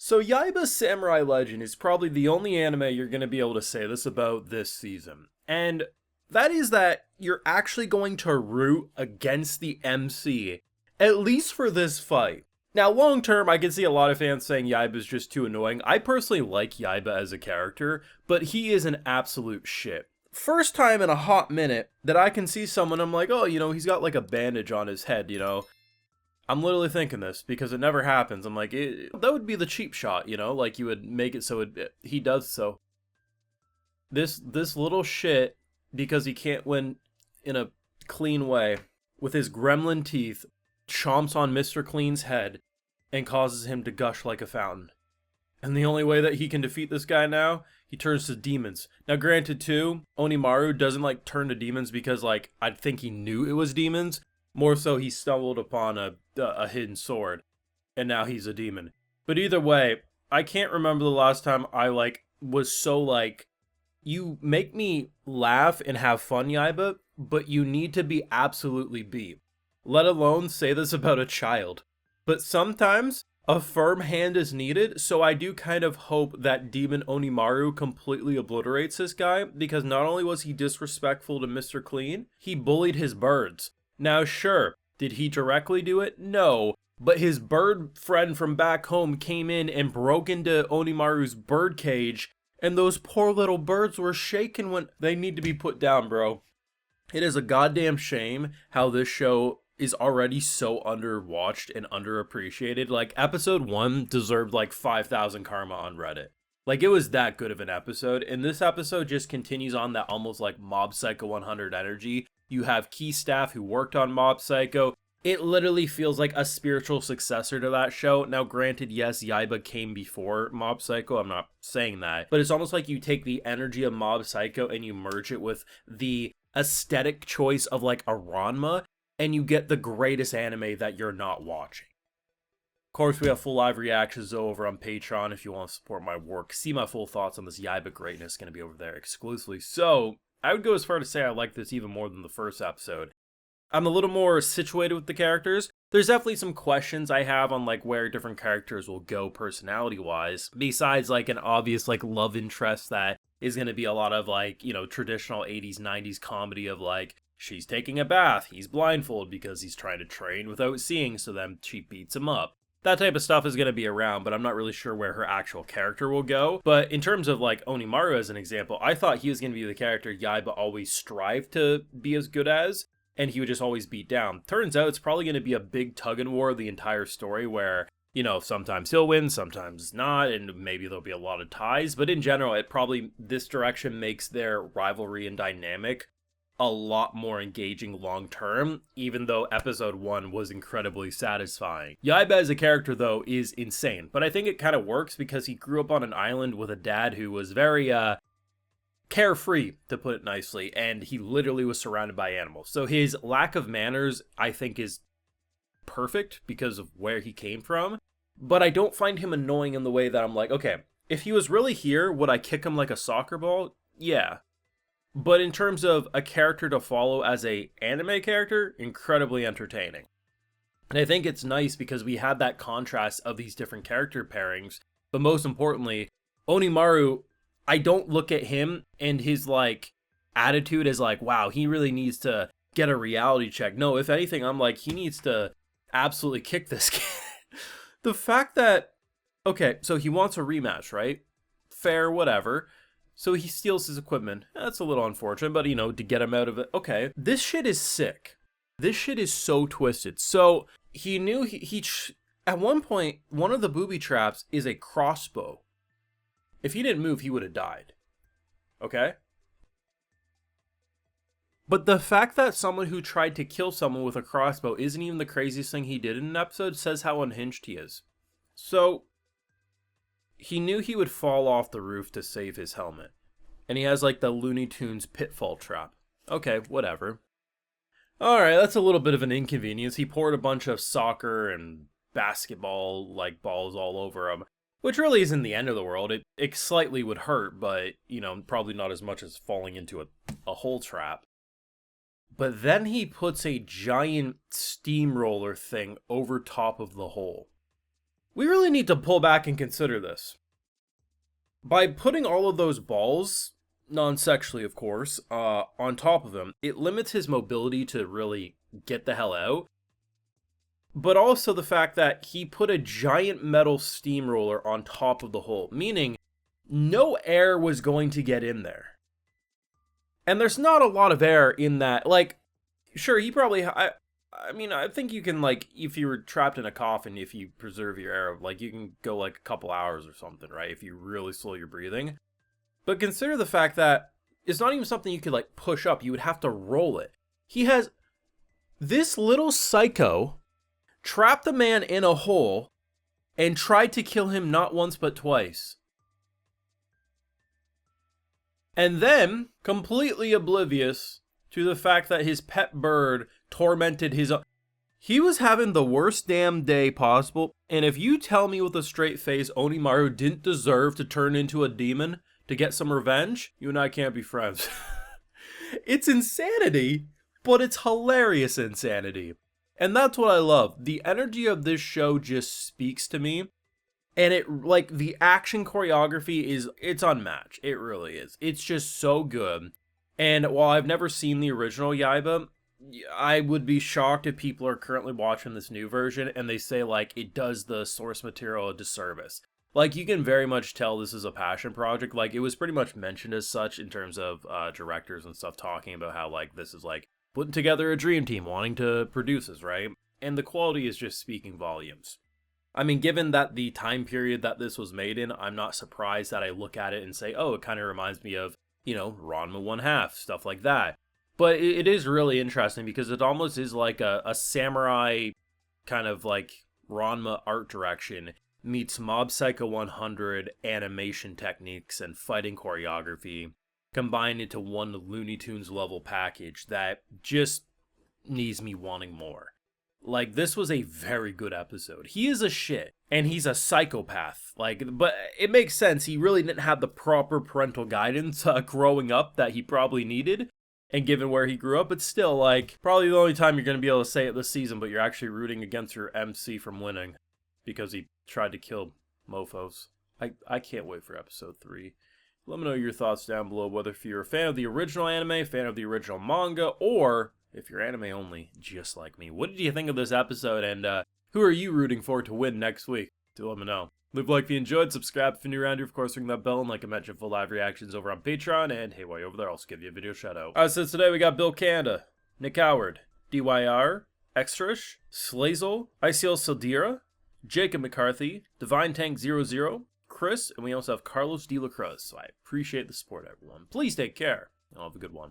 So Yaiba Samurai Legend is probably the only anime you're going to be able to say this about this season. And that is that you're actually going to root against the MC, at least for this fight. Now, long term, I can see a lot of fans saying Yaiba is just too annoying. I personally like Yaiba as a character, but he is an absolute shit. First time in a hot minute that I can see someone, I'm like, oh, he's got like a bandage on his head. I'm literally thinking this because it never happens. I'm like, that would be the cheap shot, like you would make it so he does so. This little shit, because he can't win in a clean way, with his gremlin teeth, chomps on Mr. Clean's head and causes him to gush like a fountain. And the only way that he can defeat this guy now, he turns to demons. Now, granted, too, Onimaru doesn't like turn to demons because I think he knew it was demons. More so, he stumbled upon a hidden sword, and now he's a demon. But either way, I can't remember the last time I was so you make me laugh and have fun, Yaiba, but you need to be absolutely beat. Let alone say this about a child. But sometimes a firm hand is needed, so I do kind of hope that Demon Onimaru completely obliterates this guy, because not only was he disrespectful to Mr. Clean, he bullied his birds. Now sure, did he directly do it? No, but his bird friend from back home came in and broke into Onimaru's bird cage, and those poor little birds were shaken when they need to be put down, bro. It is a goddamn shame how this show is already so underwatched and underappreciated. Episode 1 deserved 5,000 karma on Reddit. It was that good of an episode, and this episode just continues on that almost Mob Psycho 100 energy. You have key staff who worked on Mob Psycho. It literally feels like a spiritual successor to that show. Now, granted, yes, Yaiba came before Mob Psycho. I'm not saying that. But it's almost like you take the energy of Mob Psycho and you merge it with the aesthetic choice of a Ranma, and you get the greatest anime that you're not watching. Of course, we have full live reactions over on Patreon if you want to support my work. See my full thoughts on this Yaiba greatness, going to be over there exclusively. So, I would go as far to say I like this even more than the first episode. I'm a little more situated with the characters. There's definitely some questions I have on where different characters will go personality-wise, besides an obvious love interest that is going to be a lot of traditional 80s, 90s comedy of she's taking a bath, he's blindfolded because he's trying to train without seeing, so then she beats him up. That type of stuff is going to be around, but I'm not really sure where her actual character will go. But in terms of Onimaru as an example, I thought he was going to be the character Yaiba always strived to be as good as, and he would just always beat down. Turns out it's probably going to be a big tug and war the entire story where, sometimes he'll win, sometimes not, and maybe there'll be a lot of ties. But in general, this direction makes their rivalry and dynamic a lot more engaging long term, even though episode 1 was incredibly satisfying. Yaiba as a character, though, is insane, but I think it kind of works because he grew up on an island with a dad who was very, carefree, to put it nicely, and he literally was surrounded by animals. So his lack of manners, I think, is perfect because of where he came from, but I don't find him annoying in the way that I'm okay, if he was really here, would I kick him like a soccer ball? Yeah. But in terms of a character to follow as a anime character, incredibly entertaining. And I think it's nice because we had that contrast of these different character pairings, but most importantly, Onimaru, I don't look at him and his attitude as wow, he really needs to get a reality check. No, if anything, I'm he needs to absolutely kick this kid. The fact that, okay, so he wants a rematch, right? Fair, whatever. So he steals his equipment. That's a little unfortunate, but to get him out of it. Okay, this shit is sick. This shit is so twisted. So he knew at one point, one of the booby traps is a crossbow. If he didn't move, he would have died. Okay? But the fact that someone who tried to kill someone with a crossbow isn't even the craziest thing he did in an episode says how unhinged he is. So he knew he would fall off the roof to save his helmet. And he has the Looney Tunes pitfall trap. Okay, whatever. Alright, that's a little bit of an inconvenience. He poured a bunch of soccer and basketball balls all over him, which really isn't the end of the world. It slightly would hurt, but probably not as much as falling into a hole trap. But then he puts a giant steamroller thing over top of the hole. We really need to pull back and consider this. By putting all of those balls, non-sexually of course, on top of him, it limits his mobility to really get the hell out. But also the fact that he put a giant metal steamroller on top of the hole, meaning no air was going to get in there. And there's not a lot of air in that. Like, sure, he probably... I mean, I think you can, like, if you were trapped in a coffin, if you preserve your air, like, you can go, like, a couple hours or something, right? If you really slow your breathing. But consider the fact that it's not even something you could, like, push up. You would have to roll it. He has... This little psycho trapped the man in a hole and tried to kill him not once but twice. And then, completely oblivious to the fact that his pet bird tormented his own... He was having the worst damn day possible, and if you tell me with a straight face Onimaru didn't deserve to turn into a demon to get some revenge, you and I can't be friends. It's insanity, but it's hilarious insanity. And that's what I love. The energy of this show just speaks to me. And it, like, the action choreography it's unmatched. It really is. It's just so good. And while I've never seen the original Yaiba, I would be shocked if people are currently watching this new version and they say, like, it does the source material a disservice. Like, you can very much tell this is a passion project. Like, it was pretty much mentioned as such in terms of directors and stuff talking about how, like, this is, like, putting together a dream team wanting to produce this, right? And the quality is just speaking volumes. I mean, given that the time period that this was made in, I'm not surprised that I look at it and say, oh, it kind of reminds me of, you know, Ranma 1/2, stuff like that. But it is really interesting because it almost is like a samurai kind of like Ranma art direction meets Mob Psycho 100 animation techniques and fighting choreography combined into one Looney Tunes level package that just needs me wanting more. Like, this was a very good episode. He is a shit, and he's a psychopath. Like, but it makes sense. He really didn't have the proper parental guidance growing up that he probably needed, and given where he grew up, it's still, like, probably the only time you're going to be able to say it this season, but you're actually rooting against your MC from winning because he tried to kill mofos. I can't wait for episode 3. Let me know your thoughts down below, whether if you're a fan of the original anime, fan of the original manga, or if you're anime only, just like me. What did you think of this episode, and who are you rooting for to win next week? Do let me know. Leave a like if you enjoyed, subscribe if you're new around here, of course ring that bell, and like I mentioned, full live reactions over on Patreon, and hey, while you're over there, I'll also give you a video shout out. Alright, so today we got Bill Canada, Nick Howard, DYR, Extrish, Slazel, ICL Sildira, Jacob McCarthy, Divine Tank 00, Chris, and we also have Carlos De La Cruz. So I appreciate the support, everyone. Please take care, and have a good one.